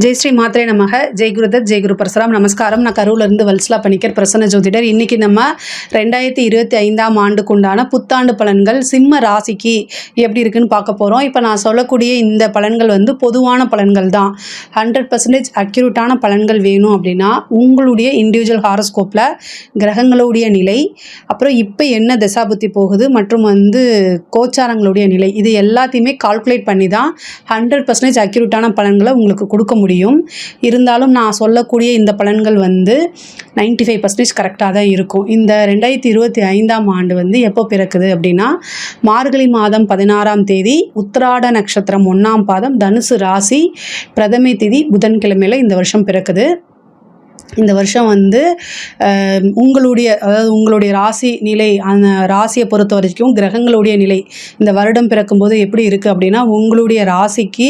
ஜெய் ஸ்ரீ மாத்ரே நமக. ஜெய் குருதத், ஜெய் குரு பரசுராம். நமஸ்காரம். நான் கரூர்லேருந்து வல்சலா பணிக்கர், பிரசன்ன ஜோதிடர். இன்றைக்கி நம்ம 2025ஆம் ஆண்டுக்குண்டான புத்தாண்டு பலன்கள் சிம்ம ராசிக்கு எப்படி இருக்குன்னு பார்க்க போகிறோம். இப்போ நான் சொல்லக்கூடிய இந்த பலன்கள் வந்து பொதுவான பலன்கள் தான். 100% அக்யூரேட்டான பலன்கள் வேணும் அப்படின்னா உங்களுடைய இண்டிவிஜுவல் ஹாரோஸ்கோப்பில் கிரகங்களுடைய நிலை, அப்புறம் இப்போ என்ன தசாபுத்தி போகுது மற்றும் வந்து கோச்சாரங்களுடைய நிலை, இது எல்லாத்தையுமே கால்குலேட் பண்ணி தான் 100% அக்யூரேட்டான பலன்களை உங்களுக்கு கொடுக்க முடியும். இருந்தாலும் நான் சொல்லக்கூடிய இந்த பலன்கள் வந்து 95% கரெக்டாக தான் இருக்கும். இந்த 2025ஆம் ஆண்டு வந்து எப்போ பிறக்குது அப்படின்னா மார்கழி மாதம் 16ஆம் தேதி உத்திராட நட்சத்திரம் 1ஆம் பாதம் தனுசு ராசி பிரதமை திதி புதன்கிழமையில் இந்த வருஷம் பிறக்குது. இந்த வருஷம் வந்து உங்களுடைய ராசி நிலை, அந்த ராசியை பொறுத்த வரைக்கும் கிரகங்களுடைய நிலை இந்த வருடம் பிறக்கும்போது எப்படி இருக்குது அப்படின்னா உங்களுடைய ராசிக்கு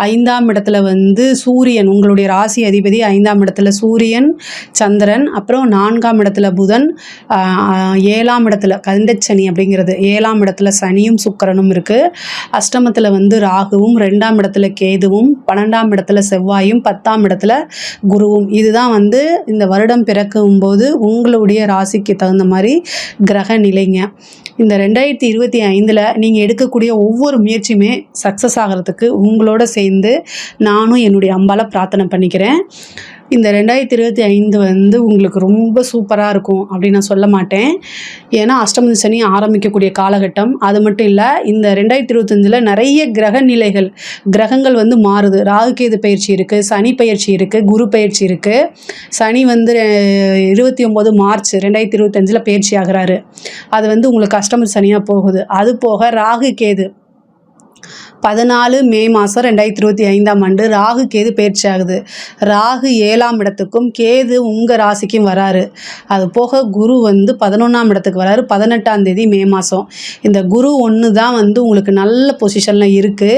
5ஆம் இடத்துல வந்து சூரியன், உங்களுடைய ராசி அதிபதி 5ஆம் இடத்துல சூரியன் சந்திரன், அப்புறம் 4ஆம் இடத்துல புதன், 7ஆம் இடத்துல கந்தச்சனி அப்படிங்கிறது 7ஆம் இடத்துல சனியும் சுக்கிரனும் இருக்குது. அஷ்டமத்தில் வந்து ராகுவும், 2ஆம் இடத்துல கேதுவும், 12ஆம் இடத்துல செவ்வாயும், 10ஆம் இடத்துல குருவும். இதுதான் வந்து இந்த வருடம் பிறக்கும்போது உங்களுடைய ராசிக்கு தகுந்த மாதிரி கிரக நிலைங்க. இந்த 2025 நீங்கள் எடுக்கக்கூடிய ஒவ்வொரு முயற்சியுமே சக்ஸஸ் ஆகிறதுக்கு உங்களோட சேர்ந்து நானும் என்னுடைய அம்பால பிரார்த்தனை பண்ணிக்கிறேன். இந்த 2025 வந்து உங்களுக்கு ரொம்ப சூப்பராக இருக்கும் அப்படின்னு நான் சொல்ல மாட்டேன். ஏன்னா அஷ்டமதி சனி ஆரம்பிக்கக்கூடிய காலகட்டம். அது மட்டும் இல்லை, இந்த 2025 நிறைய கிரக நிலைகள், கிரகங்கள் வந்து மாறுது. ராகுகேது பயிற்சி இருக்குது, சனி பயிற்சி இருக்குது, குரு பயிற்சி இருக்குது. சனி வந்து 29 மார்ச் 2025 பயிற்சி ஆகிறாரு. அது வந்து உங்களுக்கு அஷ்டமதி சனியாக போகுது. அது போக ராகுகேது 14 மே மாதம் 2025ஆம் ஆண்டு ராகு கேது பயிற்சி ஆகுது. ராகு 7ஆம் இடத்துக்கும் கேது உங்கள் ராசிக்கும் வராரு. அது போக குரு வந்து 11ஆம் இடத்துக்கு வராரு 18ஆம் தேதி மே மாதம். இந்த குரு ஒன்று தான் வந்து உங்களுக்கு நல்ல பொசிஷனில் இருக்குது.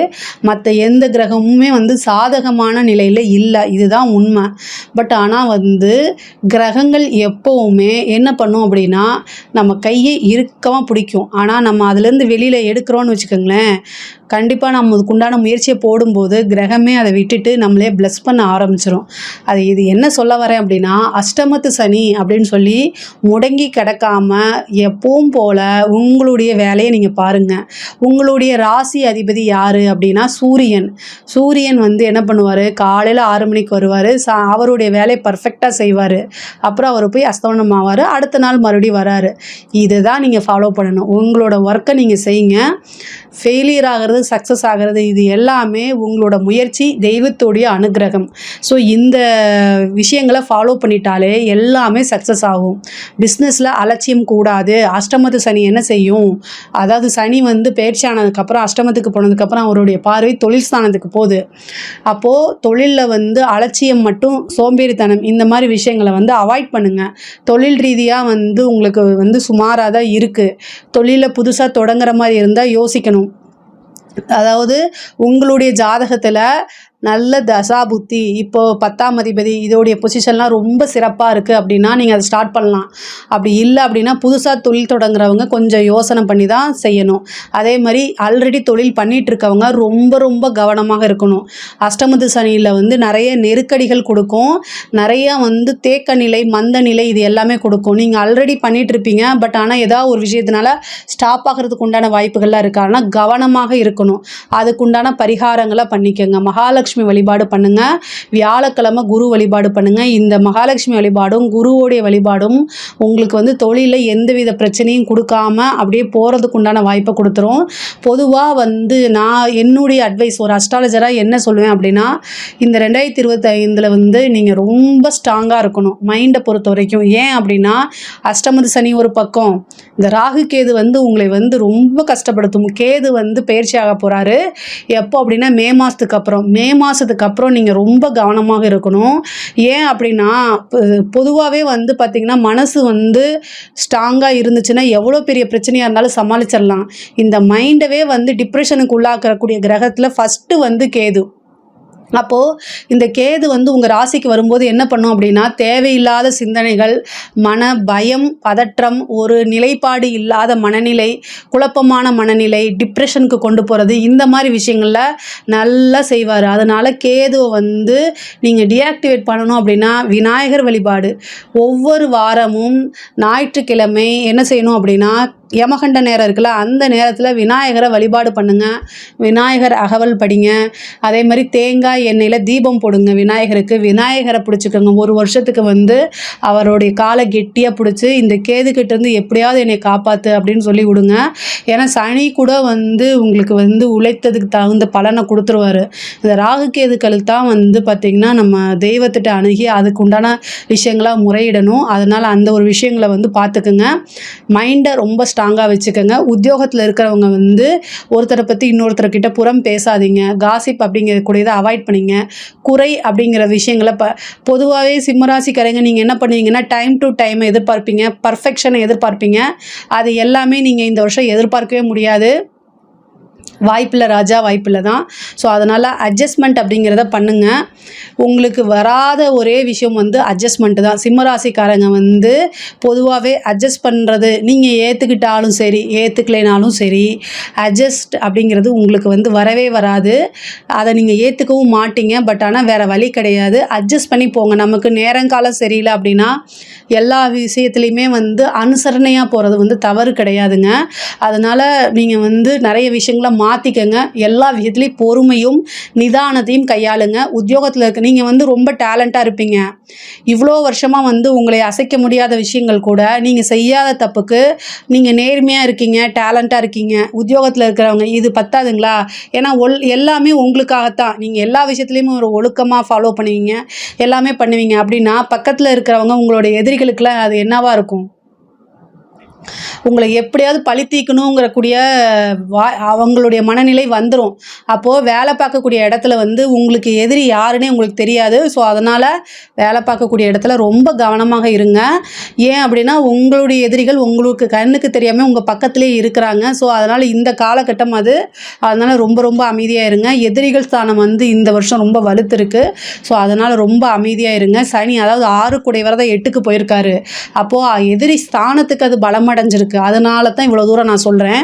மற்ற எந்த கிரகமுமே வந்து சாதகமான நிலையில் இல்லை, இதுதான் உண்மை. பட் ஆனால் வந்து கிரகங்கள் எப்போவுமே என்ன பண்ணும் அப்படின்னா நம்ம கையை இறுக்கமாக பிடிக்கும். ஆனால் நம்ம அதுலேருந்து வெளியில் எடுக்கிறோன்னு வச்சுக்கோங்களேன், கண்டிப்பாக நம்ம அதுக்குண்டான முயற்சியை போடும்போது கிரகமே அதை விட்டுட்டு நம்மளே ப்ளஸ் பண்ண ஆரம்பிச்சிடும். இது என்ன சொல்ல வரேன் அப்படின்னா அஷ்டமத்து சனி அப்படின்னு சொல்லி முடங்கி கிடக்காம எப்பவும் போல் உங்களுடைய வேலையை நீங்கள் பாருங்கள். உங்களுடைய ராசி அதிபதி யார் அப்படின்னா சூரியன். சூரியன் வந்து என்ன பண்ணுவார், காலையில் 6 மணிக்கு வருவார், அவருடைய வேலையை பர்ஃபெக்டாக செய்வார். அப்புறம் அவர் போய் அஸ்தமனம் ஆவார், அடுத்த நாள் மறுபடியும் வராரு. இதை தான் நீங்கள் ஃபாலோ பண்ணணும். உங்களோட ஒர்க்கை நீங்கள் செய்யுங்க. ஃபெயிலியர் ஆகிறது, சக்ஸஸ் ஆகிறது, இது எல்லாமே உங்களோட முயற்சி, தெய்வத்தோடைய அனுகிரகம். ஸோ இந்த விஷயங்களை ஃபாலோ பண்ணிட்டாலே எல்லாமே சக்ஸஸ் ஆகும். பிஸ்னஸில் அலட்சியம் கூடாது. அஷ்டமத்து சனி என்ன செய்யும், அதாவது சனி வந்து பயிற்சி ஆனதுக்கப்புறம் அஷ்டமத்துக்கு போனதுக்கப்புறம் அவருடைய பார்வை தொழில் ஸ்தானத்துக்கு போகுது. அப்போது தொழிலில் வந்து அலட்சியம் மட்டும், சோம்பேறித்தனம், இந்த மாதிரி விஷயங்களை வந்து அவாய்ட் பண்ணுங்கள். தொழில் ரீதியாக வந்து உங்களுக்கு வந்து சுமாராக தான் இருக்குது. தொழிலை புதுசாக தொடங்குற மாதிரி இருந்தால் யோசிக்கணும். அதாவது உங்களுடைய ஜாதகத்தில் நல்ல தசாபுத்தி, இப்போது 10ஆம் அதிபதி இதோடைய பொசிஷன்லாம் ரொம்ப சிறப்பாக இருக்குது அப்படின்னா நீங்கள் அதை ஸ்டார்ட் பண்ணலாம். அப்படி இல்லை அப்படின்னா புதுசாக தொழில் தொடங்குறவங்க கொஞ்சம் யோசனை பண்ணி தான் செய்யணும். அதே மாதிரி ஆல்ரெடி தொழில் பண்ணிகிட்டு இருக்கவங்க ரொம்ப ரொம்ப கவனமாக இருக்கணும். அஷ்டமத்து சனியில் வந்து நிறைய நெருக்கடிகள் கொடுக்கும், நிறையா வந்து தேக்க நிலை, மந்த நிலை, இது எல்லாமே கொடுக்கும். நீங்கள் ஆல்ரெடி பண்ணிகிட்ருப்பீங்க, பட் ஆனால் ஏதாவது ஒரு விஷயத்தினால ஸ்டாப் ஆகிறதுக்கு உண்டான வாய்ப்புகள்லாம் இருக்குது. ஆனால் கவனமாக இருக்கணும். அதுக்குண்டான பரிகாரங்களை பண்ணிக்கோங்க. மகாலட்சுமி வழிபாடு பண்ணுங்க, வியாழக்கிழமை குரு வழிபாடு பண்ணுங்க. இந்த மகாலட்சுமி வழிபாடும் குருவோடைய வழிபாடும் உங்களுக்கு வந்து தொழிலில் எந்தவித பிரச்சனையும் கொடுக்காம அப்படியே போகிறதுக்கு உண்டான வாய்ப்பை கொடுத்துரும். பொதுவாக வந்து நான் என்னுடைய அட்வைஸ் ஒரு அஸ்ட்ராலஜராக என்ன சொல்லுவேன் அப்படின்னா இந்த 2025 வந்து நீங்கள் ரொம்ப ஸ்ட்ராங்காக இருக்கணும் மைண்டை பொறுத்த வரைக்கும். ஏன் அப்படின்னா அஷ்டமத்து சனி ஒரு பக்கம், இந்த ராகு கேது வந்து உங்களை வந்து ரொம்ப கஷ்டப்படுத்தும். கேது வந்து பயிற்சி ஆக போகிறாரு எப்போ அப்படின்னா மே மாதத்துக்கு அப்புறம் நீங்கள் ரொம்ப கவனமாக இருக்கணும். ஏன் அப்படின்னா பொதுவாகவே வந்து பார்த்திங்கன்னா மனசு வந்து ஸ்ட்ராங்காக இருந்துச்சுன்னா எவ்வளோ பெரிய பிரச்சனையாக இருந்தாலும் சமாளிச்சிடலாம். இந்த மைண்டவே வந்து டிப்ரெஷனுக்கு உள்ளாக்கக்கூடிய கிரகத்தில் ஃபஸ்ட்டு வந்து கேது. அப்போது இந்த கேது வந்து உங்கள் ராசிக்கு வரும்போது என்ன பண்ணும் அப்படின்னா, தேவையில்லாத சிந்தனைகள், மன பயம், பதற்றம், ஒரு நிலைப்பாடு இல்லாத மனநிலை, குழப்பமான மனநிலை, டிப்ரெஷனுக்கு கொண்டு போகிறது, இந்த மாதிரி விஷயங்களில் நல்லா செய்வார். அதனால் கேதுவை வந்து நீங்கள் டீஆக்டிவேட் பண்ணணும் அப்படின்னா விநாயகர் வழிபாடு. ஒவ்வொரு வாரமும் ஞாயிற்றுக்கிழமை என்ன செய்யணும் அப்படின்னா, யமகண்ட நேரம் இருக்குல்ல, அந்த நேரத்தில் விநாயகரை வழிபாடு பண்ணுங்கள். விநாயகர் அகவல் படிங்க. அதே மாதிரி தேங்காய் எண்ணெயில் தீபம் போடுங்க விநாயகருக்கு. விநாயகரை பிடிச்சிக்கோங்க. ஒரு வருஷத்துக்கு வந்து அவருடைய காலை கெட்டியாக பிடிச்சி, இந்த கேதுக்கிட்டேருந்து எப்படியாவது என்னை காப்பாற்று அப்படின்னு சொல்லி விடுங்க. ஏன்னா சனி கூட வந்து உங்களுக்கு வந்து உழைத்ததுக்கு தகுந்த பலனை கொடுத்துருவாரு. இந்த ராகு கேதுக்களுக்கு தான் வந்து பார்த்திங்கன்னா நம்ம தெய்வத்திட்ட அணுகி அதுக்கு உண்டான விஷயங்களாக முறையிடணும். அதனால் அந்த ஒரு விஷயங்களை வந்து பார்த்துக்குங்க. மைண்டை ரொம்ப ஸ்ட்ராங்காக வச்சுக்கோங்க. உத்தியோகத்தில் இருக்கிறவங்க வந்து ஒருத்தரை பற்றி இன்னொருத்தர்கிட்ட புறம் பேசாதீங்க. காசிப் அப்படிங்கிற கூடியதை அவாய்ட் பண்ணிங்க. குறை அப்படிங்கிற விஷயங்களை பொதுவாகவே சிம்மராசிக்காரங்க நீங்கள் என்ன பண்ணுவீங்கன்னா, டைம் டு டைம் எதிர்பார்ப்பீங்க, பர்ஃபெக்ஷனை எதிர்பார்ப்பீங்க. அது எல்லாமே நீங்கள் இந்த வருஷம் எதிர்பார்க்கவே முடியாது. வாய்ப்பில்லை ராஜா, வாய்ப்பில்லை தான். ஸோ அதனால் அட்ஜஸ்ட்மெண்ட் அப்படிங்கிறத பண்ணுங்கள். உங்களுக்கு வராத ஒரே விஷயம் வந்து அட்ஜஸ்ட்மெண்ட்டு தான். சிம்மராசிக்காரங்க வந்து பொதுவாகவே அட்ஜஸ்ட் பண்ணுறது, நீங்கள் ஏற்றுக்கிட்டாலும் சரி ஏற்றுக்கலைனாலும் சரி, அட்ஜஸ்ட் அப்படிங்கிறது உங்களுக்கு வந்து வரவே வராது. அதை நீங்கள் ஏற்றுக்கவும் மாட்டீங்க. பட் ஆனால் வேறு வழி கிடையாது. அட்ஜஸ்ட் பண்ணி போங்க. நமக்கு நேரங்காலம் சரியில்லை அப்படின்னா எல்லா விஷயத்துலையுமே வந்து அனுசரணையாக போகிறது வந்து தவறு கிடையாதுங்க. அதனால் நீங்கள் வந்து நிறைய விஷயங்களை மாற்றிக்கங்க. எல்லா விஷயத்துலையும் பொறுமையும் நிதானத்தையும் கையாளுங்க. உத்தியோகத்தில் இருக்க நீங்கள் வந்து ரொம்ப டேலண்ட்டாக இருப்பீங்க. இவ்வளோ வருஷமாக வந்து உங்களை அசைக்க முடியாத விஷயங்கள் கூட நீங்கள் செய்யாத தப்புக்கு நீங்கள் நேர்மையாக இருக்கீங்க, டேலண்ட்டாக இருக்கீங்க. உத்தியோகத்தில் இருக்கிறவங்க இது பத்தாதுங்களா? ஏன்னா எல்லாமே உங்களுக்காகத்தான். நீங்கள் எல்லா விஷயத்துலையுமே ஒரு ஒழுக்கமாக ஃபாலோ பண்ணுவீங்க, எல்லாமே பண்ணுவீங்க. அப்படின்னா பக்கத்தில் இருக்கிறவங்க உங்களோட எதிரிகளுக்கெல்லாம் அது என்னவா இருக்கும்? உங்களை எப்படியாவது பழி தீர்க்கணுங்கிற கூடிய அவங்களுடைய மனநிலை வந்துடும். அப்போது வேலை பார்க்கக்கூடிய இடத்துல வந்து உங்களுக்கு எதிரி யாருன்னே உங்களுக்கு தெரியாது. ஸோ அதனால் வேலை பார்க்கக்கூடிய இடத்துல ரொம்ப கவனமாக இருங்க. ஏன் அப்படின்னா உங்களுடைய எதிரிகள் உங்களுக்கு கண்ணுக்கு தெரியாமல் உங்கள் பக்கத்துலேயே இருக்கிறாங்க. ஸோ அதனால் இந்த காலகட்டம் அது. அதனால் ரொம்ப ரொம்ப அமைதியாக இருங்க. எதிரிகள் ஸ்தானம் வந்து இந்த வருஷம் ரொம்ப வலுத்திருக்கு. ஸோ அதனால் ரொம்ப அமைதியாக இருங்க. சனி அதாவது 6 கூடையவர் தான் 8க்கு போயிருக்காரு. அப்போது எதிரி ஸ்தானத்துக்கு அது பலமடைஞ்சிருக்கு. அதனால தான் இவ்வளோ தூரம் நான் சொல்கிறேன்.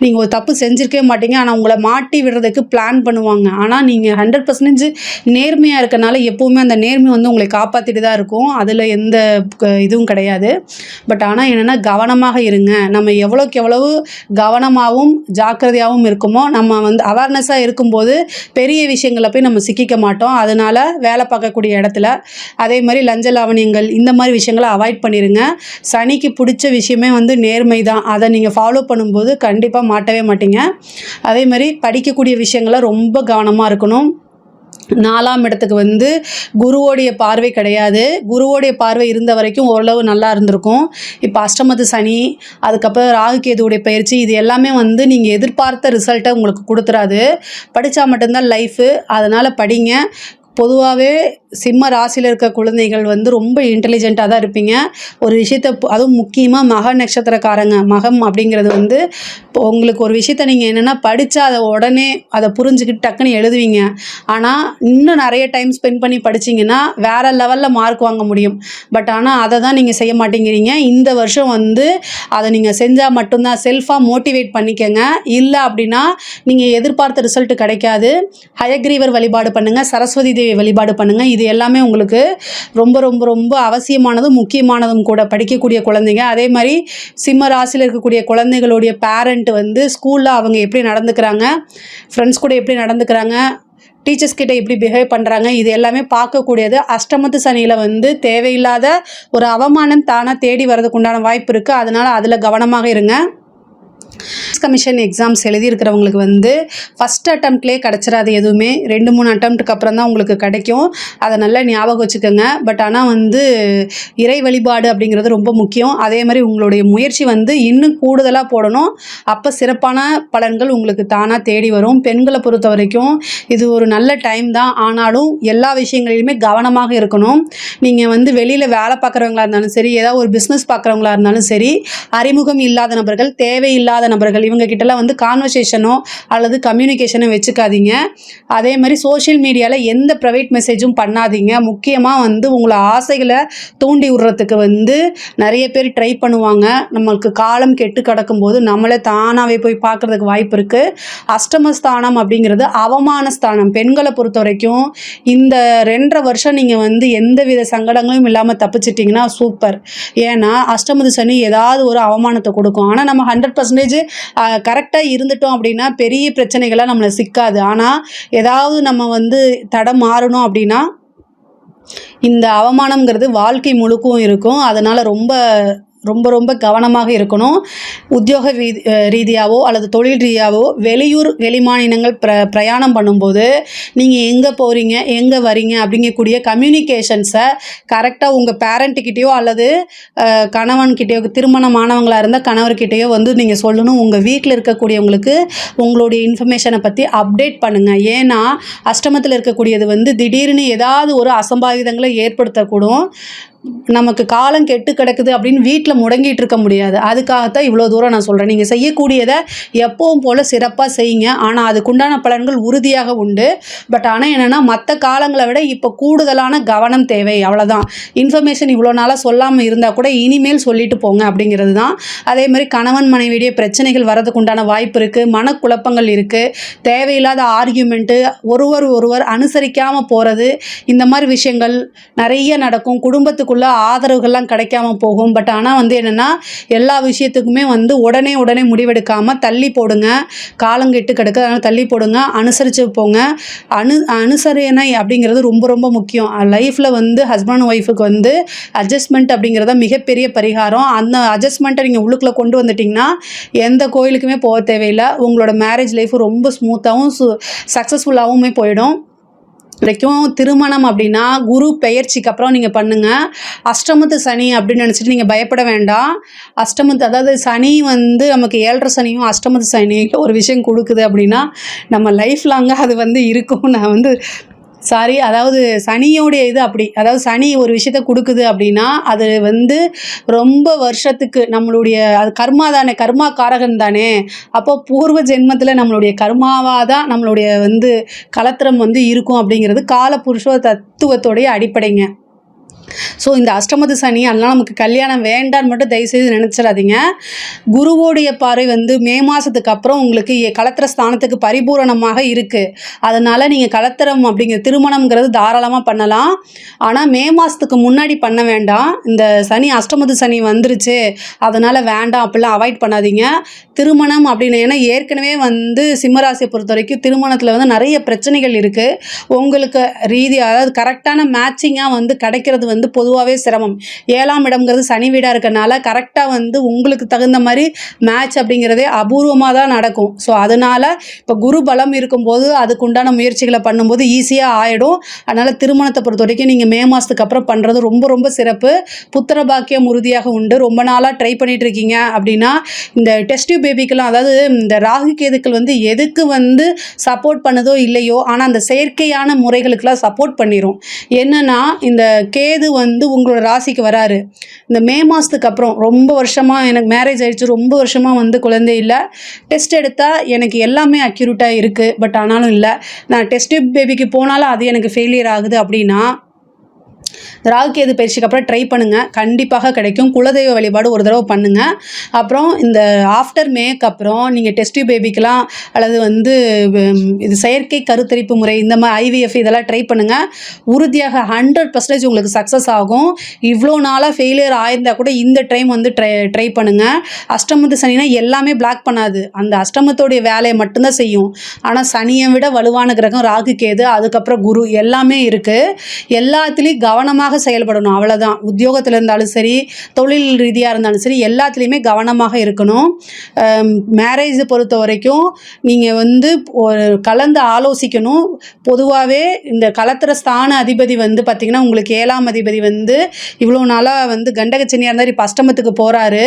நீங்கள் ஒரு தப்பு செஞ்சுருக்கவே மாட்டீங்க. ஆனால் உங்களை மாட்டி விடுறதுக்கு பிளான் பண்ணுவாங்க. ஆனால் நீங்கள் 100% நேர்மையாக இருக்கனால எப்போவுமே அந்த நேர்மை வந்து உங்களை காப்பாற்றிட்டு தான் இருக்கும். அதில் எந்த இதுவும் கிடையாது. பட் ஆனால் என்னென்னா கவனமாக இருங்க. நம்ம எவ்வளோக்கு எவ்வளவு கவனமாகவும் ஜாக்கிரதையாகவும் இருக்குமோ, நம்ம வந்து அவேர்னஸாக இருக்கும்போது பெரிய விஷயங்களை போய் நம்ம சிக்கிக்க மாட்டோம். அதனால் வேலை பார்க்கக்கூடிய இடத்துல அதே மாதிரி லஞ்ச லாவணியங்கள் இந்த மாதிரி விஷயங்களை அவாய்ட் பண்ணிடுங்க. சனிக்கு பிடிச்ச விஷயமே வந்து நேர்மை தான். அதை நீங்கள் ஃபாலோ பண்ணும்போது கண்டிப்பாக மாட்டவே மாட்டீங்க. அதே மாதிரி படிக்கக்கூடிய விஷயங்களை ரொம்ப கவனமாக இருக்கணும். 4ஆம் இடத்துக்கு வந்து குருவோடைய பார்வை கிடையாது. குருவோடைய பார்வை இருந்த வரைக்கும் ஓரளவு நல்லா இருந்திருக்கும். இப்போ அஷ்டமத்து சனி, அதுக்கப்புறம் ராகு கேதுவுடைய பயிற்சி, இது எல்லாமே வந்து நீங்கள் எதிர்பார்த்த ரிசல்ட்டை உங்களுக்கு கொடுத்துறாது. படித்தா மட்டும்தான் லைஃபு. அதனால் படிங்க. பொதுவாகவே சிம்ம ராசியில் இருக்க குழந்தைகள் வந்து ரொம்ப இன்டெலிஜென்ட்டாக தான் இருப்பீங்க. ஒரு விஷயத்தை அதுவும் முக்கியமாக மக நட்சத்திரக்காரங்க, மகம் அப்படிங்கிறது வந்து உங்களுக்கு ஒரு விஷயத்தை நீங்கள் என்னென்னா படித்தா அதை உடனே அதை புரிஞ்சுக்கிட்டு டக்குன்னு எழுதுவீங்க. ஆனால் இன்னும் நிறைய டைம் ஸ்பெண்ட் பண்ணி படிச்சிங்கன்னா வேறு லெவலில் மார்க் வாங்க முடியும். பட் ஆனால் அதை தான் நீங்கள் செய்ய மாட்டேங்கிறீங்க. இந்த வருஷம் வந்து அதை நீங்கள் செஞ்சால் மட்டும்தான் செல்ஃபாக மோட்டிவேட் பண்ணிக்கங்க. இல்லை அப்படின்னா நீங்கள் எதிர்பார்த்த ரிசல்ட் கிடைக்காது. ஹயக்ரீவர் வழிபாடு பண்ணுங்கள், சரஸ்வதி தேவி வழிபாடு பண்ணுங்கள். இது எல்லாமே உங்களுக்கு ரொம்ப ரொம்ப ரொம்ப அவசியமானதும் முக்கியமானதும் கூட. படிக்கக்கூடிய குழந்தைங்க, அதே மாதிரி சிம்ம ராசியில் இருக்கக்கூடிய குழந்தைகளுடைய பேரண்ட் வந்து ஸ்கூலில் அவங்க எப்படி நடந்துக்கிறாங்க, ஃப்ரெண்ட்ஸ் கூட எப்படி நடந்துக்கிறாங்க, டீச்சர்ஸ் கிட்ட எப்படி பிஹேவ் பண்ணுறாங்க, இது எல்லாமே பார்க்கக்கூடியது. அஷ்டமத்து சனியில் வந்து தேவையில்லாத ஒரு அவமானம் தானாக தேடி வர்றதுக்கு உண்டான வாய்ப்பு இருக்குது. அதனால் அதில் கவனமாக இருங்க. கமிஷன் எக்ஸாம்ஸ் எழுதியிருக்கிறவங்களுக்கு வந்து ஃபஸ்ட் அட்டம்ப்ட்லேயே கிடச்சிடாது. எதுவுமே 2-3 அட்டம்ப்ட்டுக்கு அப்புறம் தான் உங்களுக்கு கிடைக்கும். அதை நல்லா ஞாபகம் வச்சுக்கோங்க. பட் ஆனால் வந்து இறை வழிபாடு அப்படிங்கிறது ரொம்ப முக்கியம். அதே மாதிரி உங்களுடைய முயற்சி வந்து இன்னும் கூடுதலாக போடணும். அப்போ சிறப்பான பலன்கள் உங்களுக்கு தானாக தேடி வரும். பெண்களை பொறுத்த வரைக்கும் இது ஒரு நல்ல டைம் தான். ஆனாலும் எல்லா விஷயங்களிலுமே கவனமாக இருக்கணும். நீங்கள் வந்து வெளியில் வேலை பார்க்குறவங்களா இருந்தாலும் சரி, ஏதாவது ஒரு பிஸ்னஸ் பார்க்குறவங்களா இருந்தாலும் சரி, அறிமுகம் இல்லாத நபர்கள், தேவையில்லாத நபர்கள் நண்பர்கள் இவங்க கிட்டலாம் வந்து கான்வர்சேஷனோ அல்லது கம்யூனிகேஷனோ வச்சுக்காதீங்க. அதே மாதிரி சோஷியல் மீடியாவில் எந்த ப்ரைவேட் மெசேஜும் பண்ணாதீங்க. முக்கியமாக வந்து உங்களை ஆசைகளை தூண்டி விடுறதுக்கு வந்து நிறைய பேர் ட்ரை பண்ணுவாங்க. நம்மளுக்கு காலம் கெட்டு கிடக்கும்போது நம்மளே தானாகவே போய் பார்க்குறதுக்கு வாய்ப்பு இருக்குது. அஷ்டமஸ்தானம் அப்படிங்கிறது அவமான ஸ்தானம். பெண்களை பொறுத்த வரைக்கும் இந்த 2.5 வருஷம் நீங்கள் வந்து எந்த வித சங்கடங்களும் இல்லாமல் தப்பிச்சிட்டிங்கன்னா சூப்பர். ஏன்னா அஷ்டமத்து சனி ஏதாவது ஒரு அவமானத்தை கொடுக்கும். ஆனால் நம்ம 100% கரெக்டாக இருந்துட்டோம் அப்படின்னா பெரிய பிரச்சனைகளாக நம்மளை சிக்காது. ஆனால் ஏதாவது நம்ம வந்து தடம் மாறணும் அப்படின்னா இந்த அவமானம்ங்கிறது வாழ்க்கை முழுக்கும் இருக்கும். அதனால் ரொம்ப ரொம்ப ரொம்ப கவனமாக இருக்கணும். உத்தியோக ரீதியாகவோ அல்லது தொழில் ரீதியாகவோ வெளியூர் வெளிமாநிலங்கள் பிரயாணம் பண்ணும்போது நீங்கள் எங்கே போகிறீங்க எங்கே வரீங்க அப்படிங்கக்கூடிய கம்யூனிகேஷன்ஸை கரெக்டாக உங்கள் பேரண்ட்டுக்கிட்டேயோ அல்லது கணவன்கிட்டயோ, திருமணமானவங்களாக இருந்தால் கணவர்கிட்டயோ வந்து நீங்கள் சொல்லணும். உங்கள் வீட்டில் இருக்கக்கூடியவங்களுக்கு உங்களுடைய இன்ஃபர்மேஷனை பற்றி அப்டேட் பண்ணுங்கள். ஏன்னா அஷ்டமத்தில் இருக்கக்கூடியது வந்து திடீர்னு ஏதாவது ஒரு அசம்பாவிதங்களை ஏற்படுத்தக்கூடும். நமக்கு காலம் கெட்டு கிடக்குது அப்படின்னு வீட்டில் முடங்கிட்டு இருக்க முடியாது. அதுக்காகத்தான் இவ்வளோ தூரம் நான் சொல்கிறேன். நீங்கள் செய்யக்கூடியதை எப்பவும் போல் சிறப்பாக செய்யுங்க. ஆனால் அதுக்குண்டான பலன்கள் உறுதியாக உண்டு. பட் ஆனால் என்னென்னா மற்ற காலங்களை விட இப்போ கூடுதலான கவனம் தேவை. அவ்வளோதான். இன்ஃபர்மேஷன் இவ்வளோ நாளாக சொல்லாமல் இருந்தால் கூட இனிமேல் சொல்லிட்டு போங்க அப்படிங்கிறது தான். அதே மாதிரி கணவன் மனைவியிடையே பிரச்சனைகள் வரதுக்கு உண்டான வாய்ப்பு இருக்குது. மனக்குழப்பங்கள் இருக்குது. தேவையில்லாத ஆர்கியூமெண்ட்டு, ஒருவர் அனுசரிக்காமல் போகிறது, இந்த மாதிரி விஷயங்கள் நிறைய நடக்கும். குடும்பத்துக்கு ஆதரவுகள்லாம் கிடைக்காம போகும். பட் ஆனால் வந்து என்னென்னா எல்லா விஷயத்துக்குமே வந்து உடனே முடிவெடுக்காமல் தள்ளி போடுங்க. காலங்கெட்டு கிடக்கு, அதனால் தள்ளி போடுங்க. அனுசரித்து போங்க. அனுசரணை அப்படிங்கிறது ரொம்ப ரொம்ப முக்கியம். லைஃப்பில் வந்து ஹஸ்பண்ட் ஒய்ஃபுக்கு வந்து அட்ஜஸ்ட்மெண்ட் அப்படிங்கிறத மிகப்பெரிய பரிகாரம். அந்த அட்ஜஸ்ட்மெண்ட்டை நீங்கள் உள்ளுக்குள்ளே கொண்டு வந்துட்டிங்கன்னா எந்த கோயிலுக்குமே போக தேவையில்லை. உங்களோட மேரேஜ் லைஃப் ரொம்ப ஸ்மூத்தாகவும் சக்ஸஸ்ஃபுல்லாகவுமே போயிடும். வரைக்கும் திருமணம் அப்படின்னா குரு பெயர்ச்சிக்கு அப்புறம் நீங்கள் பண்ணுங்கள். அஷ்டமத்து சனி அப்படின்னு நினச்சிட்டு நீங்கள் பயப்பட வேண்டாம். அதாவது சனி வந்து நமக்கு 7.5 சனியும் அஷ்டமத்து சனியும் ஒரு விஷயம் கொடுக்குது அப்படின்னா நம்ம லைஃப் லாங்காக அது வந்து இருக்கும். நான் வந்து அதாவது சனியோடைய இது அப்படி. அதாவது சனி ஒரு விஷயத்த கொடுக்குது அப்படின்னா அது வந்து ரொம்ப வருஷத்துக்கு நம்மளுடைய அது கர்மா தானே, கர்மா காரகன் தானே. அப்போ பூர்வ ஜென்மத்தில் நம்மளுடைய கர்மாவாக தான் நம்மளுடைய வந்து கலத்திரம் வந்து இருக்கும் அப்படிங்கிறது காலபுருஷ தத்துவத்தோடைய அடிப்படைங்க. ஸோ இந்த அஷ்டமத்து சனி அதெல்லாம் நமக்கு கல்யாணம் வேண்டான்னு மட்டும் தயவுசெய்து நினச்சிடாதீங்க. குருவோடைய பார்வை வந்து மே மாதத்துக்கு அப்புறம் உங்களுக்கு கலத்திர ஸ்தானத்துக்கு பரிபூரணமாக இருக்குது. அதனால் நீங்கள் கலத்திரம் அப்படிங்கிற திருமணம்ங்கிறது தாராளமாக பண்ணலாம். ஆனால் மே மாதத்துக்கு முன்னாடி பண்ண வேண்டாம். இந்த சனி அஷ்டமத்து சனி வந்துருச்சு அதனால் வேண்டாம் அப்படிலாம் அவாய்ட் பண்ணாதீங்க. திருமணம் அப்படின்னு ஏன்னா ஏற்கனவே வந்து சிம்மராசியை பொறுத்த வரைக்கும் திருமணத்தில் வந்து நிறைய பிரச்சனைகள் இருக்குது. உங்களுக்கு அதாவது கரெக்டான மேட்சிங்காக வந்து கிடைக்கிறது வந்து பொதுவாகவே சிரமம். 7ஆம் இடம்ங்கிறது சனி வீடாக இருக்கனால கரெக்டாக வந்து உங்களுக்கு தகுந்த மாதிரி மேட்ச் அப்படிங்கிறதே அபூர்வமாக தான் நடக்கும். ஸோ அதனால் இப்போ குரு பலம் இருக்கும்போது அதுக்குண்டான முயற்சிகளை பண்ணும்போது ஈஸியாக ஆகிடும். அதனால் திருமணத்தை பொறுத்த வரைக்கும் நீங்கள் மே மாதத்துக்கு அப்புறம் பண்ணுறது ரொம்ப ரொம்ப சிறப்பு. புத்திர பாக்கியம் உறுதியாக உண்டு. ரொம்ப நாளாக ட்ரை பண்ணிகிட்டு இருக்கீங்க அப்படின்னா இந்த டெஸ்ட் பேபிக்கெல்லாம் அதாவது இந்த ராகு கேதுக்கள் வந்து எதுக்கு வந்து சப்போர்ட் பண்ணுதோ இல்லையோ ஆனால் அந்த செயற்கையான முறைகளுக்கெல்லாம் சப்போர்ட் பண்ணிடும். என்னென்னா இந்த கேது வந்து உங்களோட ராசிக்கு வராரு இந்த மே மாதத்துக்கு அப்புறம். ரொம்ப வருஷமாக எனக்கு மேரேஜ் ஆயிடுச்சு, ரொம்ப வருஷமாக வந்து குழந்தை இல்லை, டெஸ்ட் எடுத்தால் எனக்கு எல்லாமே அக்யூரேட்டாக இருக்குது, பட் ஆனாலும் இல்லை, நான் டெஸ்ட் பேபிக்கு போனாலும் அது எனக்கு ஃபெயிலியர் ஆகுது அப்படின்னா ராகுகேது பயிற்சிக்கு அப்புறம் ட்ரை பண்ணுங்கள். கண்டிப்பாக கிடைக்கும். குலதெய்வ வழிபாடு ஒரு தடவை பண்ணுங்கள். அப்புறம் இந்த ஆஃப்டர் மேக்கு அப்புறம் நீங்கள் டெஸ்ட் பேபிக்கெலாம் அல்லது வந்து இது செயற்கை கருத்தரிப்பு முறை இந்த மாதிரி IVF இதெல்லாம் ட்ரை பண்ணுங்கள். உறுதியாக 100% உங்களுக்கு சக்ஸஸ் ஆகும். இவ்வளோ நாளாக ஃபெயிலியர் ஆயிருந்தால் கூட இந்த டைம் வந்து ட்ரை பண்ணுங்கள். அஷ்டமத்து சனினா எல்லாமே பிளாக் பண்ணாது, அந்த அஷ்டமத்தோடைய வேலையை மட்டும்தான் செய்யும். ஆனால் சனியை விட வலுவான கிரகம் ராகு கேது, அதுக்கப்புறம் குரு எல்லாமே இருக்குது. எல்லாத்துலேயும் கவனமாக செயல்படணும், அவ்வளோதான். உத்தியோகத்தில் இருந்தாலும் சரி, தொழில் ரீதியாக இருந்தாலும் சரி, எல்லாத்துலேயுமே கவனமாக இருக்கணும். மேரேஜ் பொறுத்த வரைக்கும் நீங்கள் வந்து கலந்து ஆலோசிக்கணும். பொதுவாகவே இந்த கலத்திர ஸ்தான அதிபதி வந்து பார்த்திங்கன்னா உங்களுக்கு 7ஆம் அதிபதி வந்து இவ்வளோ நாளாக வந்து கண்டகச்சனியாக இருந்தால் இப்போ அஷ்டமத்துக்கு போகிறாரு.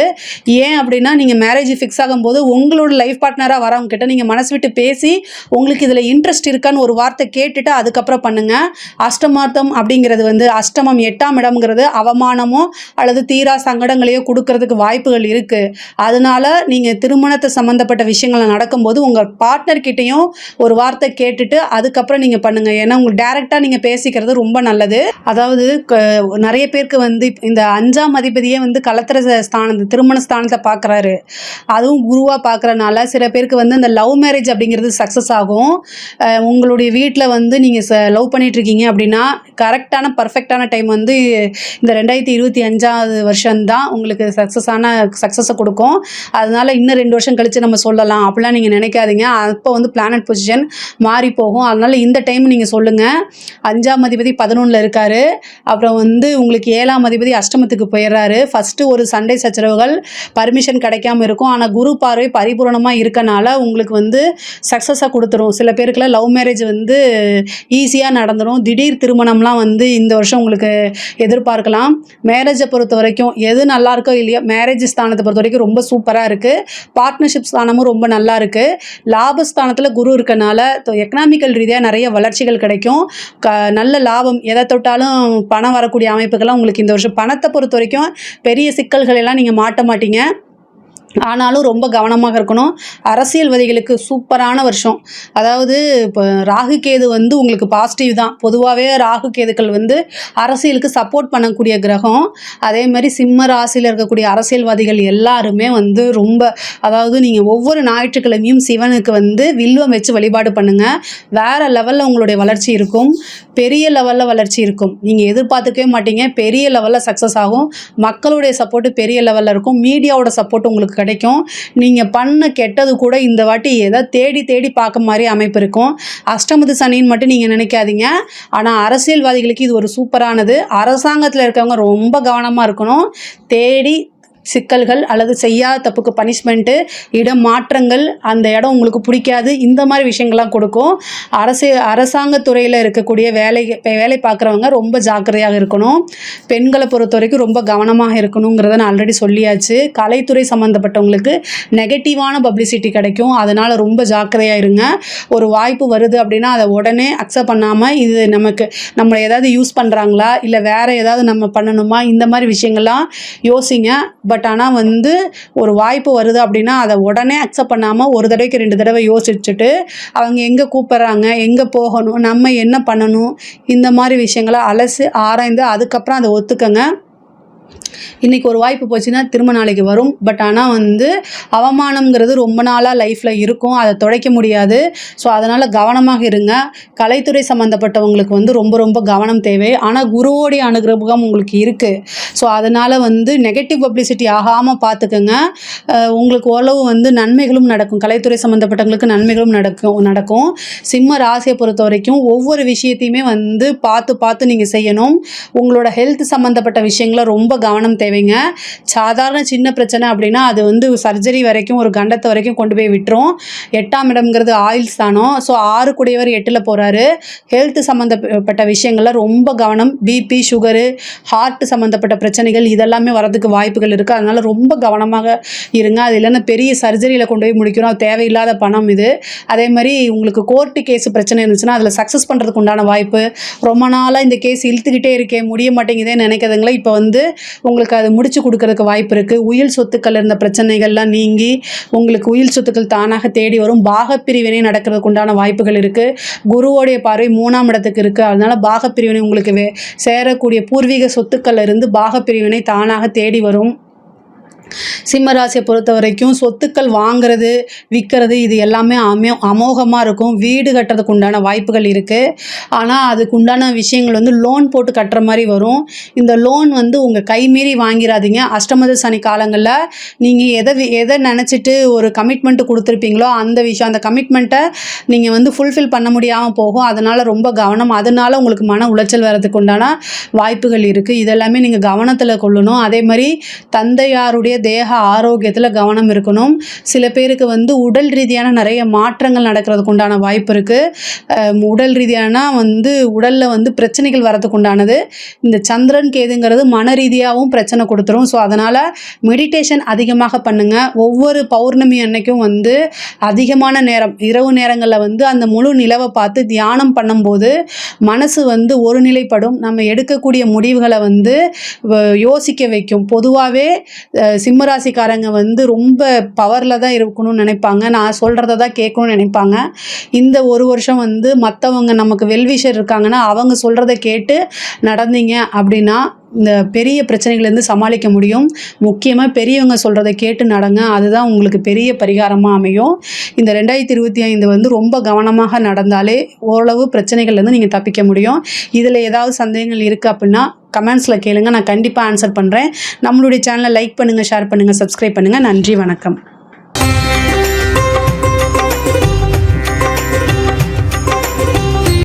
ஏன் அப்படின்னா நீங்கள் மேரேஜ் ஃபிக்ஸ் ஆகும்போது உங்களோட லைஃப் பார்ட்னராக வரவங்க கிட்ட நீங்கள் மனசு விட்டு பேசி உங்களுக்கு இதில் இன்ட்ரெஸ்ட் இருக்கான்னு ஒரு வார்த்தை கேட்டுட்டு அதுக்கப்புறம் பண்ணுங்கள். அஷ்டமார்த்தம் அப்படிங்கிறது வந்து அஷ்டமம் திருமணம் 8ஆம் இடம்ங்கிறது அவமானமோ அல்லது தீரா சங்கடங்களையோ கொடுக்கறதுக்கு வாய்ப்புகள் இருக்குது. அதனால நீங்கள் திருமணத்தை சம்மந்தப்பட்ட விஷயங்கள் நடக்கும்போது உங்கள் பார்ட்னர்கிட்டையும் ஒரு வார்த்தை கேட்டுட்டு அதுக்கப்புறம் நீங்கள் பண்ணுங்கள். ஏன்னா உங்களுக்கு டைரெக்டாக நீங்கள் பேசிக்கிறது ரொம்ப நல்லது. அதாவது நிறைய பேருக்கு வந்து இந்த 5ஆம் அதிபதியே வந்து கலத்திர ஸ்தானத்தை திருமண ஸ்தானத்தை பார்க்குறாரு. அதுவும் குருவாக பார்க்குறனால சில பேருக்கு வந்து இந்த லவ் மேரேஜ் அப்படிங்கிறது சக்ஸஸ் ஆகும். உங்களுடைய வீட்டில் வந்து நீங்கள் லவ் பண்ணிகிட்ருக்கீங்க அப்படின்னா கரெக்டான பர்ஃபெக்டான டைம் வந்து இந்த 2025 வருஷம்தான் உங்களுக்கு சக்ஸஸை கொடுக்கும். அதனால் இன்னும் 2 வருஷம் கழித்து நம்ம சொல்லலாம் அப்படிலாம் நீங்கள் நினைக்காதீங்க. அப்போ வந்து பிளானட் பொசிஷன் மாறி போகும். அதனால் இந்த டைம் நீங்கள் சொல்லுங்கள். 5ஆம் அதிபதி 11ல் இருக்கார். அப்புறம் வந்து உங்களுக்கு 7ஆம் அதிபதி அஷ்டமத்துக்கு போயிடுறாரு. ஃபஸ்ட்டு ஒரு சண்டை சச்சரவுகள் பர்மிஷன் கிடைக்காம இருக்கும். ஆனால் குரு பார்வை பரிபூரணமாக இருக்கனால உங்களுக்கு வந்து சக்ஸஸாக கொடுத்துரும். சில பேருக்குலாம் லவ் மேரேஜ் வந்து ஈஸியாக நடந்துடும். திடீர் திருமணம்லாம் வந்து இந்த வருஷம் உங்களுக்கு எதிர்பார்க்கலாம். மேரேஜை பொறுத்த வரைக்கும் எது நல்லா இருக்கோ இல்லையோ மேரேஜ் ஸ்தானத்தை பொறுத்த வரைக்கும் ரொம்ப சூப்பராக இருக்குது. பார்ட்னர்ஷிப் ஸ்தானமும் ரொம்ப நல்லா இருக்குது. லாபஸ்தானத்தில் குரு இருக்கனால எக்கனாமிக்கல் ரீதியாக நிறைய வளர்ச்சிகள் கிடைக்கும். நல்ல லாபம் எதை தொட்டாலும் பணம் வரக்கூடிய அமைப்புகள்லாம் உங்களுக்கு இந்த வருஷம். பணத்தை பொறுத்த வரைக்கும் பெரிய சிக்கல்கள் எல்லாம் நீங்கள் மாட்ட மாட்டீங்க. ஆனாலும் ரொம்ப கவனமாக இருக்கணும். அரசியல்வாதிகளுக்கு சூப்பரான வருஷம். அதாவது இப்போ ராகு கேது வந்து உங்களுக்கு பாசிட்டிவ் தான். பொதுவாகவே ராகு கேதுக்கள் வந்து அரசியலுக்கு சப்போர்ட் பண்ணக்கூடிய கிரகம். அதே மாதிரி சிம்ம ராசியில் இருக்கக்கூடிய அரசியல்வாதிகள் எல்லாருமே வந்து ரொம்ப, அதாவது நீங்கள் ஒவ்வொரு ஞாயிற்றுக்கிழமையும் சிவனுக்கு வந்து வில்வம் வச்சு வழிபாடு பண்ணுங்கள். வேறு லெவலில் உங்களுடைய வளர்ச்சி இருக்கும். பெரிய லெவலில் வளர்ச்சி இருக்கும். நீங்கள் எதிர்பார்த்துக்கவே மாட்டீங்க. பெரிய லெவலில் சக்ஸஸ் ஆகும். மக்களுடைய சப்போர்ட்டு பெரிய லெவலில் இருக்கும். மீடியாவோட சப்போர்ட் உங்களுக்கு கிடைக்கும். நீங்கள் பண்ண கெட்டது கூட இந்த வாட்டி எதை தேடி தேடி பார்க்க மாதிரி அமைப்பு இருக்கும். அஷ்டமத்து சனின்னு மட்டும் நீங்கள் நினைக்காதீங்க. ஆனால் அரசியல்வாதிகளுக்கு இது ஒரு சூப்பரானது. அரசாங்கத்தில் இருக்கவங்க ரொம்ப கவனமாக இருக்கணும். தேடி சிக்கல்கள் அல்லது செய்யாத தப்புக்கு பனிஷ்மெண்ட்டு, இடம் மாற்றங்கள், அந்த இடம் உங்களுக்கு பிடிக்காது, இந்த மாதிரி விஷயங்கள்லாம் கொடுக்கும். அரசாங்கத்துறையில் இருக்கக்கூடிய வேலை பார்க்குறவங்க ரொம்ப ஜாக்கிரதையாக இருக்கணும். பெண்களை பொறுத்த வரைக்கும் ரொம்ப கவனமாக இருக்கணுங்கிறத நான் ஆல்ரெடி சொல்லியாச்சு. கலைத்துறை சம்மந்தப்பட்டவங்களுக்கு நெகட்டிவான பப்ளிசிட்டி கிடைக்கும். அதனால் ரொம்ப ஜாக்கிரதையாக இருங்க. ஒரு வாய்ப்பு வருது அப்படின்னா அதை உடனே அக்செப்ட் பண்ணாமல் இது நம்மளை ஏதாவது யூஸ் பண்ணுறாங்களா இல்லை வேறு ஏதாவது நம்ம பண்ணணுமா, இந்த மாதிரி விஷயங்கள்லாம் யோசிங்க. பட் ஆனால் வந்து ஒரு வாய்ப்பு வருது அப்படின்னா அதை உடனே அக்செப்ட் பண்ணாமல் ஒரு தடவைக்கு 2 தடவை யோசிச்சுட்டு அவங்க எங்கே கூப்பிட்றாங்க, எங்கே போகணும், நம்ம என்ன பண்ணணும், இந்த மாதிரி விஷயங்களை அலசி ஆராய்ந்து அதுக்கப்புறம் அதை ஒத்துக்கங்க. இன்றைக்கி ஒரு வாய்ப்பு போச்சுன்னா திரும்ப நாளைக்கு வரும். பட் ஆனால் வந்து அவமானம்ங்கிறது ரொம்ப நாளாக லைஃப்பில் இருக்கும். அதை துடைக்க முடியாது. ஸோ அதனால் கவனமாக இருங்க. கலைத்துறை சம்மந்தப்பட்டவங்களுக்கு வந்து ரொம்ப ரொம்ப கவனம் தேவை. ஆனால் குருவோடைய அனுகிரகம் உங்களுக்கு இருக்குது. ஸோ அதனால் வந்து நெகட்டிவ் பப்ளிசிட்டி ஆகாமல் பார்த்துக்கோங்க. உங்களுக்கு ஓரளவு வந்து நன்மைகளும் நடக்கும். கலைத்துறை சம்மந்தப்பட்டவங்களுக்கு நன்மைகளும் நடக்கும். சிம்ம ராசியை பொறுத்த வரைக்கும் ஒவ்வொரு விஷயத்தையுமே வந்து பார்த்து நீங்கள் செய்யணும். உங்களோட ஹெல்த் சம்மந்தப்பட்ட விஷயங்களை ரொம்ப கவனம் தேவைங்க. சாதாரண சின்ன பிரச்சனை அப்படின்னா அது வந்து சர்ஜரி வரைக்கும், ஒரு கண்டத்தை வரைக்கும் கொண்டு போய் விட்டுரும். 8ஆம் இடம்ங்கிறது ஆயில் ஸ்தானம். ஸோ 6 கூடியவர் 8ல் போகிறாரு. ஹெல்த் சம்மந்தப்பட்ட விஷயங்கள்ல ரொம்ப கவனம். பிபி, சுகரு, ஹார்ட் சம்மந்தப்பட்ட பிரச்சனைகள் இதெல்லாமே வரதுக்கு வாய்ப்புகள் இருக்குது. அதனால் ரொம்ப கவனமாக இருங்க. அது இல்லைன்னா பெரிய சர்ஜரியில் கொண்டு போய் முடிக்கணும். அது தேவையில்லாத பணம் இது. அதே மாதிரி உங்களுக்கு கோர்ட்டு கேஸ் பிரச்சனை இருந்துச்சுன்னா அதில் சக்ஸஸ் பண்ணுறதுக்கு உண்டான வாய்ப்பு. ரொம்ப நாளாக இந்த கேஸ் இழுத்துக்கிட்டே இருக்கேன், முடிய மாட்டேங்குதே நினைக்கிறதுங்களா, இப்போ வந்து உங்களுக்கு அது முடிச்சு கொடுக்கறதுக்கு வாய்ப்பு இருக்குது. உயில் சொத்துக்கள் இருந்த பிரச்சனைகள்லாம் நீங்கி உங்களுக்கு உயில் சொத்துக்கள் தானாக தேடி வரும். பாகப்பிரிவினை நடக்கிறதுக்கு உண்டான வாய்ப்புகள் இருக்குது. குருவோடைய பார்வை 3ஆம் இடத்துக்கு இருக்குது. அதனால் பாகப்பிரிவினை உங்களுக்கு சேரக்கூடிய பூர்வீக சொத்துக்கள் இருந்து பாகப்பிரிவினை தானாக தேடி வரும். சிம்மராசியை பொறுத்த வரைக்கும் சொத்துக்கள் வாங்கிறது, விற்கிறது இது எல்லாமே அமோகமாக இருக்கும். வீடு கட்டுறதுக்கு உண்டான வாய்ப்புகள் இருக்குது. ஆனால் அதுக்கு உண்டான விஷயங்கள் வந்து லோன் போட்டு கட்டுற மாதிரி வரும். இந்த லோன் வந்து உங்கள் கைமீறி வாங்கிடாதீங்க. அஷ்டமத சனி காலங்களில் நீங்கள் எதை நினச்சிட்டு ஒரு கமிட்மெண்ட்டு கொடுத்துருப்பீங்களோ அந்த விஷயம், அந்த கமிட்மெண்ட்டை நீங்கள் வந்து ஃபுல்ஃபில் பண்ண முடியாமல் போகும். அதனால் ரொம்ப கவனம். அதனால் உங்களுக்கு மன உளைச்சல் வர்றதுக்கு உண்டான வாய்ப்புகள் இருக்குது. இதெல்லாமே நீங்கள் கவனத்தில் கொள்ளணும். அதே மாதிரி தந்தையாருடைய தேக ஆரோக்கியத்தில் கவனம் இருக்கணும். சில பேருக்கு வந்து உடல் ரீதியான நிறைய மாற்றங்கள் நடக்கிறதுக்கு உண்டான வாய்ப்பு இருக்குது. உடல் ரீதியானா வந்து உடலில் வந்து பிரச்சனைகள் வரதுக்கு உண்டானது. இந்த சந்திரன் கேதுங்கிறது மன ரீதியாகவும் பிரச்சனை கொடுத்துரும். ஸோ அதனால் மெடிடேஷன் அதிகமாக பண்ணுங்கள். ஒவ்வொரு பௌர்ணமி அன்னைக்கும் வந்து அதிகமான நேரம் இரவு நேரங்களில் வந்து அந்த முழு நிலவை பார்த்து தியானம் பண்ணும்போது மனசு வந்து ஒருநிலைப்படும். நம்ம எடுக்கக்கூடிய முடிவுகளை வந்து யோசிக்க வைக்கும். பொதுவாகவே சிம்மராசிக்காரங்க வந்து ரொம்ப பவரில் தான் இருக்கணும்னு நினைப்பாங்க. நான் சொல்கிறத தான் கேட்கணும்னு நினைப்பாங்க. இந்த ஒரு வருஷம் வந்து மற்றவங்க நமக்கு வெல்விஷர் இருக்காங்கன்னா அவங்க சொல்கிறத கேட்டு நடந்தீங்க அப்படின்னா இந்த பெரிய பிரச்சனைகள்லேருந்து சமாளிக்க முடியும். முக்கியமாக பெரியவங்க சொல்கிறத கேட்டு நடங்க. அதுதான் உங்களுக்கு பெரிய பரிகாரமாக அமையும். இந்த 2025 வந்து ரொம்ப கவனமாக நடந்தாலே ஓரளவு பிரச்சனைகள்லேருந்து நீங்கள் தப்பிக்க முடியும். இதில் ஏதாவது சந்தேகங்கள் இருக்குது அப்படின்னா கமெண்ட்ஸில் கேளுங்க. நான் கண்டிப்பாக ஆன்சர் பண்ணுறேன். நம்மளுடைய சேனலை லைக் பண்ணுங்கள், ஷேர் பண்ணுங்கள், சப்ஸ்கிரைப் பண்ணுங்கள். நன்றி, வணக்கம்.